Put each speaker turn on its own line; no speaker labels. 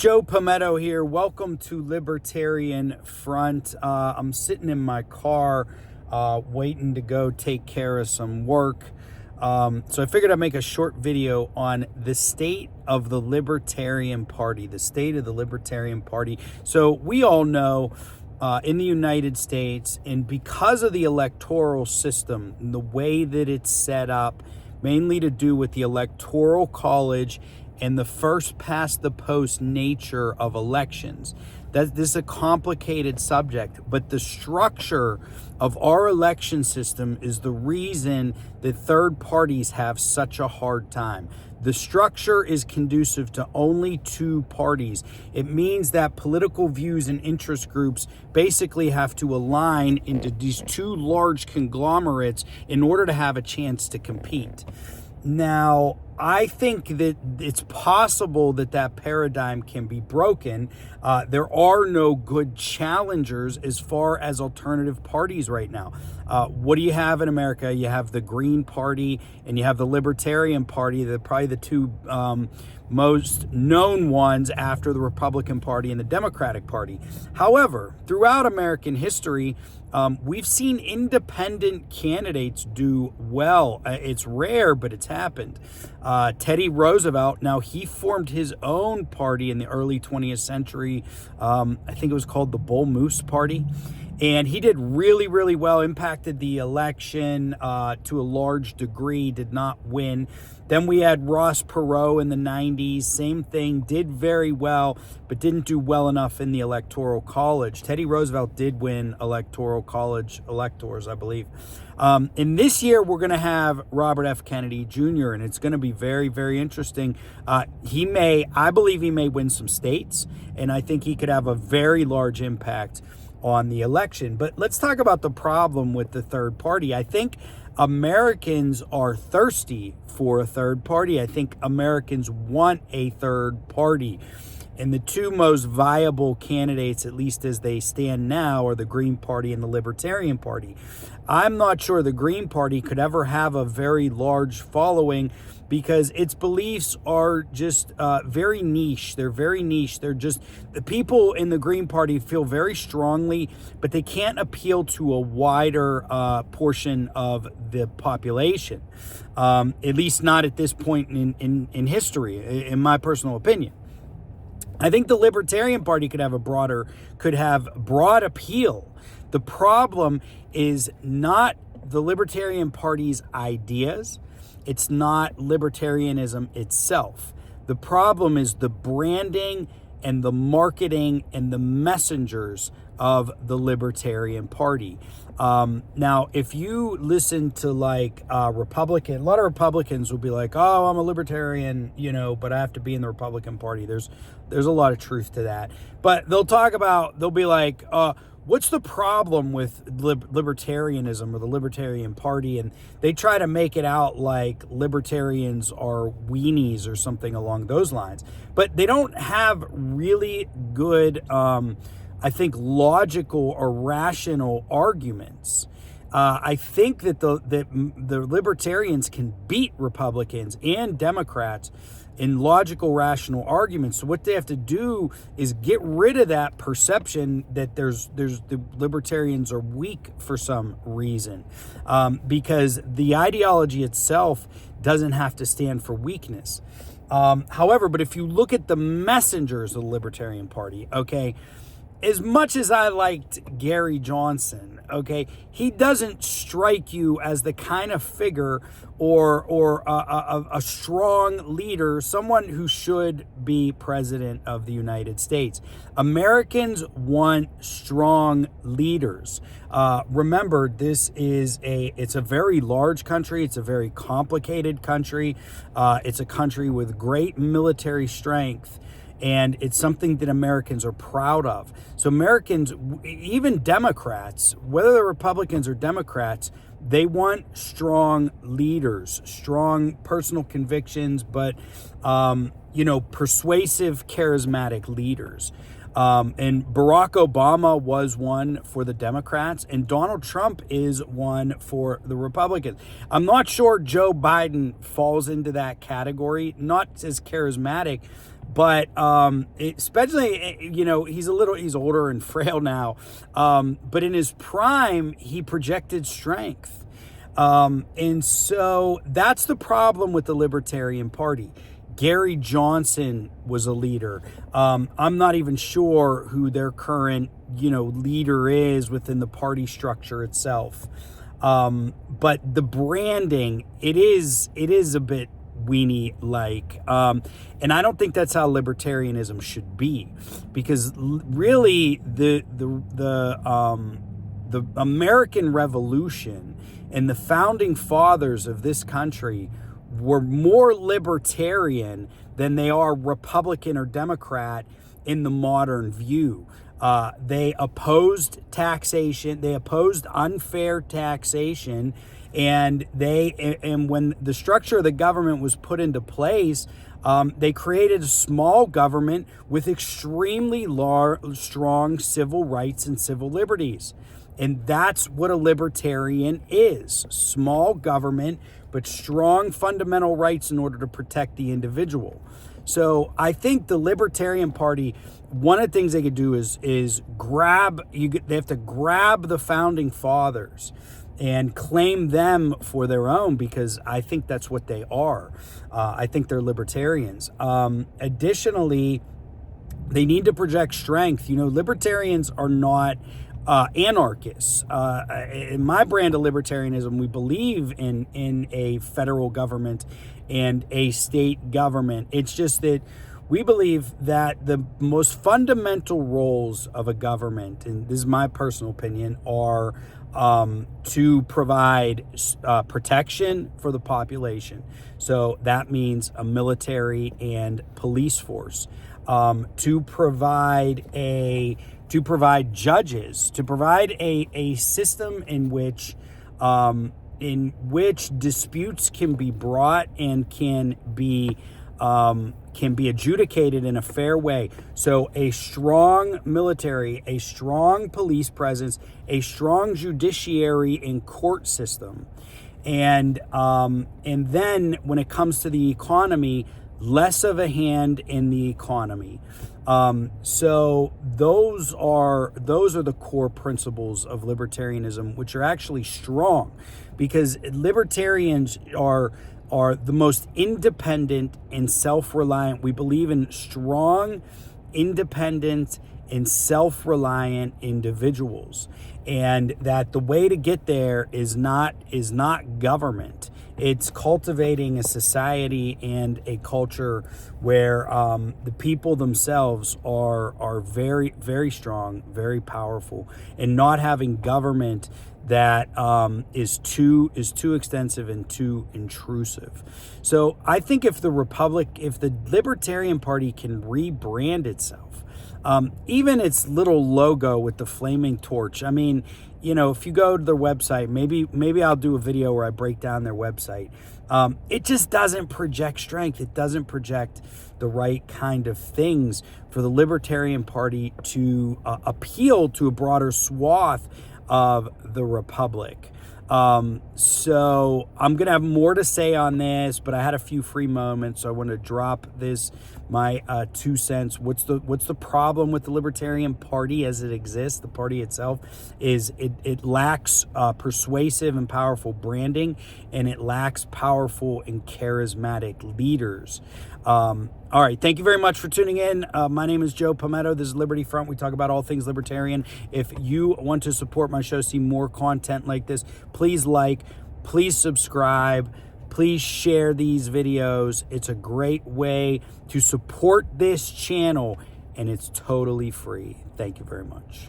Joe Palmetto here. Welcome to Libertarian Front. I'm sitting in my car waiting to go take care of some work. So I figured I'd make a short video on the state of the Libertarian Party, the state of the Libertarian Party. So we all know in the United States, and because of the electoral system, and the way that it's set up, mainly to do with the Electoral College and the first past the post nature of elections. This is a complicated subject, but the structure of our election system is the reason that third parties have such a hard time. The structure is conducive to only two parties. It means that political views and interest groups basically have to align into these two large conglomerates in order to have a chance to compete. Now, I think that it's possible that that paradigm can be broken. There are no good challengers as far as alternative parties right now. What do you have in America? You have the Green Party and you have the Libertarian Party. They're probably the two most known ones after the Republican Party and the Democratic Party. However, throughout American history, we've seen independent candidates do well. It's rare, but it's happened. Teddy Roosevelt, now he formed his own party in the early 20th century. I think it was called the Bull Moose Party. And he did really, really well, impacted the election to a large degree, did not win. Then we had Ross Perot in the 90s, same thing, did very well, but didn't do well enough in the Electoral College. Teddy Roosevelt did win Electoral College electors, I believe. And this year, we're going to have Robert F. Kennedy Jr., and it's going to be very, very interesting. I believe he may win some states, and I think he could have a very large impact on the election. But let's talk about the problem with the third party. I think Americans are thirsty for a third party. I think Americans want a third party. And the two most viable candidates, at least as they stand now, are the Green Party and the Libertarian Party. I'm not sure the Green Party could ever have a very large following because its beliefs are just very niche. They're very niche. They're just, the people in the Green Party feel very strongly, but they can't appeal to a wider portion of the population, at least not at this point in history, in my personal opinion. I think the Libertarian Party could have broad appeal. The problem is not the Libertarian Party's ideas. It's not libertarianism itself. The problem is the branding and the marketing and the messengers of the Libertarian Party. Now, if you listen to a lot of Republicans will be like, oh, I'm a libertarian, but I have to be in the Republican Party. There's a lot of truth to that. But they'll be like, what's the problem with libertarianism or the Libertarian Party? And they try to make it out like libertarians are weenies or something along those lines. But they don't have really good, I think, logical or rational arguments. I think that the libertarians can beat Republicans and Democrats in logical, rational arguments. So what they have to do is get rid of that perception that the libertarians are weak for some reason, because the ideology itself doesn't have to stand for weakness. However, but if you look at the messengers of the Libertarian Party, okay, as much as I liked Gary Johnson, okay, he doesn't strike you as the kind of figure or a strong leader, someone who should be president of the United States. Americans want strong leaders. Remember, it's a very large country. It's a very complicated country. It's a country with great military strength. And it's something that Americans are proud of. So Americans, even Democrats, whether they're Republicans or Democrats, they want strong leaders, strong personal convictions, but, persuasive, charismatic leaders. And Barack Obama was one for the Democrats, and Donald Trump is one for the Republicans. I'm not sure Joe Biden falls into that category, not as charismatic, But especially, he's older and frail now. But in his prime, he projected strength. And so that's the problem with the Libertarian Party. Gary Johnson was a leader. I'm not even sure who their current, leader is within the party structure itself. But the branding, it is a bit weenie-like. And I don't think that's how libertarianism should be, because really the American Revolution and the founding fathers of this country were more libertarian than they are Republican or Democrat in the modern view. They opposed taxation. They opposed unfair taxation. And when the structure of the government was put into place, they created a small government with extremely strong civil rights and civil liberties. And that's what a libertarian is. Small government, but strong fundamental rights in order to protect the individual. So I think the Libertarian Party, one of the things they could do is they have to grab the founding fathers and claim them for their own, because I think that's what they are. I think they're libertarians. Additionally, they need to project strength. Libertarians are not anarchists. In my brand of libertarianism, we believe in a federal government and a state government. It's just that we believe that the most fundamental roles of a government, and this is my personal opinion, are to provide protection for the population. So that means a military and police force. To provide judges, to provide a system in which disputes can be brought and can be adjudicated in a fair way. So a strong military, a strong police presence, a strong judiciary and court system, and then when it comes to the economy, less of a hand in the economy. So those are the core principles of libertarianism, which are actually strong, because libertarians are the most independent and self-reliant. We believe in strong, independent, and self-reliant individuals, and that the way to get there is not government. It's cultivating a society and a culture where the people themselves are very, very strong, very powerful, and not having government that is too extensive and too intrusive. So I think if the Libertarian Party can rebrand itself, even its little logo with the flaming torch. I mean, if you go to their website, maybe I'll do a video where I break down their website. It just doesn't project strength. It doesn't project the right kind of things for the Libertarian Party to appeal to a broader swath of the Republic. So I'm going to have more to say on this, but I had a few free moments, so I want to drop my 2 cents. What's the problem with the Libertarian Party as it exists? The party itself is it lacks persuasive and powerful branding, and it lacks powerful and charismatic leaders. All right, thank you very much for tuning in. My name is Joe Palmetto. This is Liberty Front. We talk about all things libertarian. If you want to support my show, see more content like this, please please subscribe, please share these videos. It's a great way to support this channel, and it's totally free. Thank you very much.